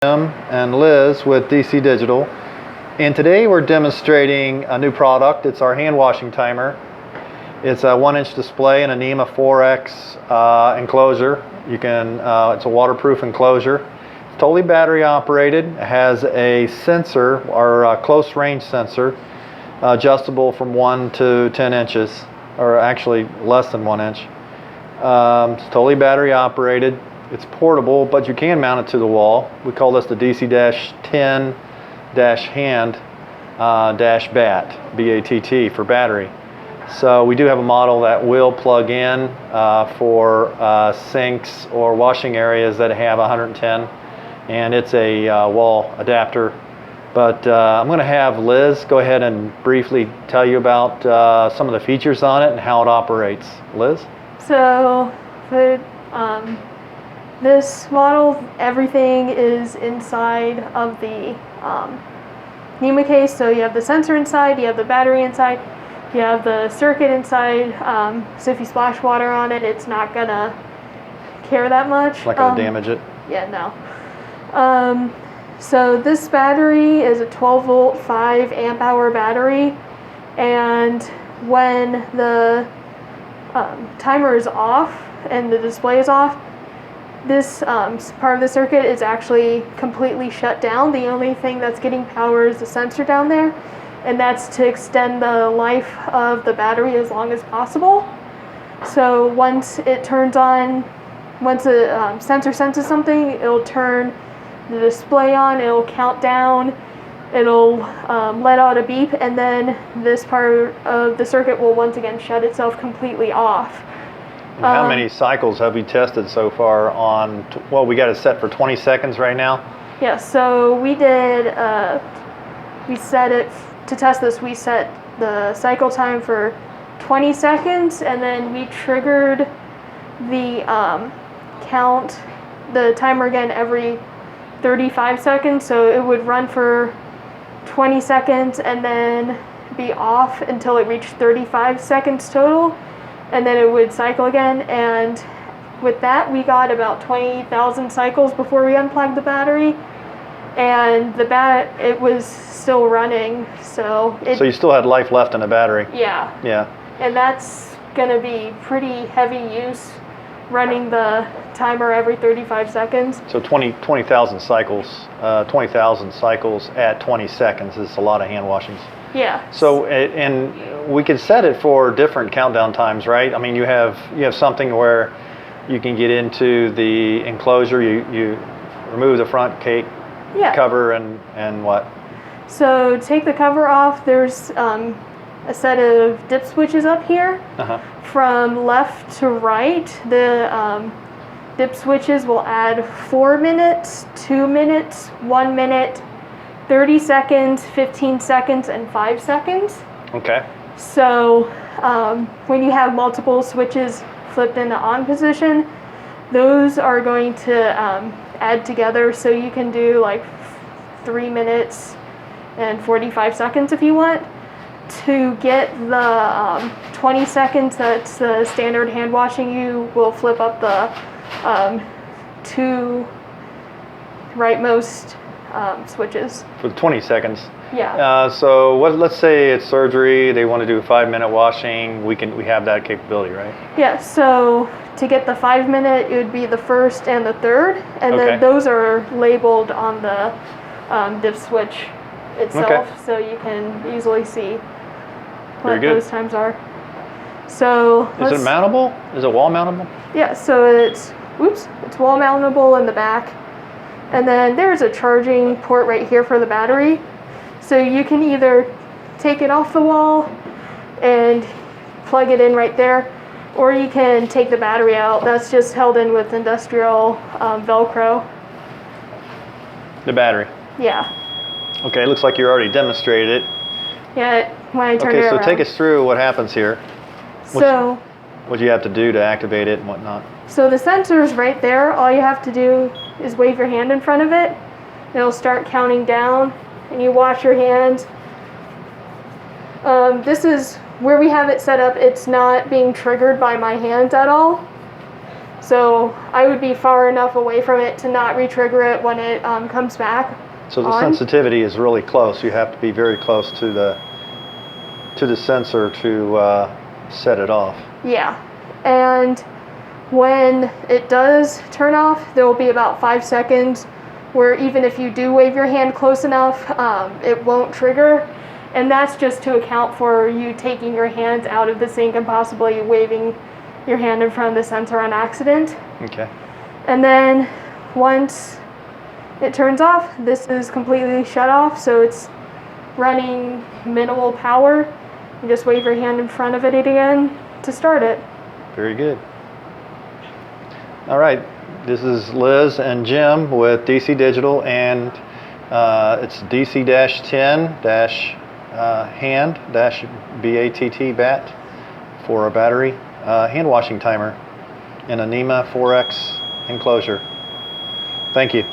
And Liz with DC Digital, and today we're demonstrating a new product. It's our hand washing timer. It's a 1-inch display and a NEMA 4X enclosure. It's a waterproof enclosure. It's totally battery operated. It has a sensor, or close range sensor, adjustable from 1 to 10 inches, or actually less than 1 inch. It's totally battery operated. It's portable, but you can mount it to the wall. We call this the DC-10-Hand-Batt, B-A-T-T, for battery. So we do have a model that will plug in for sinks or washing areas that have 110, and it's a wall adapter. But I'm going to have Liz go ahead and briefly tell you about some of the features on it and how it operates. Liz? So this model, everything is inside of the NEMA case. So you have the sensor inside, you have the battery inside, you have the circuit inside. So if you splash water on it, it's not gonna care that much. Not gonna damage it? Yeah, no. So this battery is a 12-volt, 5-amp-hour battery, and when the timer is off and the display is off, this part of the circuit is actually completely shut down. The only thing that's getting power is the sensor down there, and that's to extend the life of the battery as long as possible. So once it turns on, once the sensor senses something, it'll turn the display on, it'll count down, it'll let out a beep, and then this part of the circuit will once again shut itself completely off. How many cycles have we tested so far on, well, we got it set for 20 seconds right now? Yeah, so we did, we set it, to test this, we set the cycle time for 20 seconds, and then we triggered the the timer again every 35 seconds, so it would run for 20 seconds and then be off until it reached 35 seconds total. And then it would cycle again, and with that we got about 20,000 cycles before we unplugged the battery, and it was still running, so you still had life left in the battery? Yeah. Yeah. And that's gonna be pretty heavy use, running the timer every 35 seconds. So 20,000 cycles, 20,000 cycles at 20 seconds is a lot of hand washings. Yeah. So, and we could set it for different countdown times, right? I mean, you have something where you can get into the enclosure, you remove the front cake cover and what? So take the cover off, there's a set of dip switches up here. From left to right, the dip switches will add 4 minutes, 2 minutes, 1 minute, 30 seconds, 15 seconds, and 5 seconds. Okay. So when you have multiple switches flipped into on position, those are going to add together, so you can do like 3 minutes and 45 seconds if you want. To get the 20 seconds, that's the standard hand washing, you will flip up the 2 rightmost switches. For 20 seconds. Yeah. So let's say it's surgery, they want to do a 5-minute washing, we have that capability, right? Yeah, so to get the 5-minute, it would be the first and the third, and then those are labeled on the dip switch itself, so you can easily see what those times are. So is it mountable? Is it wall mountable? Yeah, so it's wall mountable in the back. And then there's a charging port right here for the battery. So you can either take it off the wall and plug it in right there, or you can take the battery out. That's just held in with industrial Velcro. The battery? Yeah. Okay, it looks like you already demonstrated it. Yeah, when I turn it around. Okay, so take us through what happens here. What do you have to do to activate it and whatnot? So the sensor is right there. All you have to do is wave your hand in front of it. It'll start counting down, and you wash your hands. This is where we have it set up. It's not being triggered by my hands at all. So I would be far enough away from it to not re-trigger it when it comes back. So the on. sensitivity is really close. You have to be very close to the sensor to set it off. Yeah, and when it does turn off, there will be about 5 seconds where even if you do wave your hand close enough, it won't trigger. And that's just to account for you taking your hands out of the sink and possibly waving your hand in front of the sensor on accident. Okay. And then once it turns off, this is completely shut off, so it's running minimal power. You just wave your hand in front of it again to start it. Very good. All right, this is Liz and Jim with DC Digital, and it's DC-10-Hand-Batt for a battery hand washing timer in a NEMA 4X enclosure. Thank you.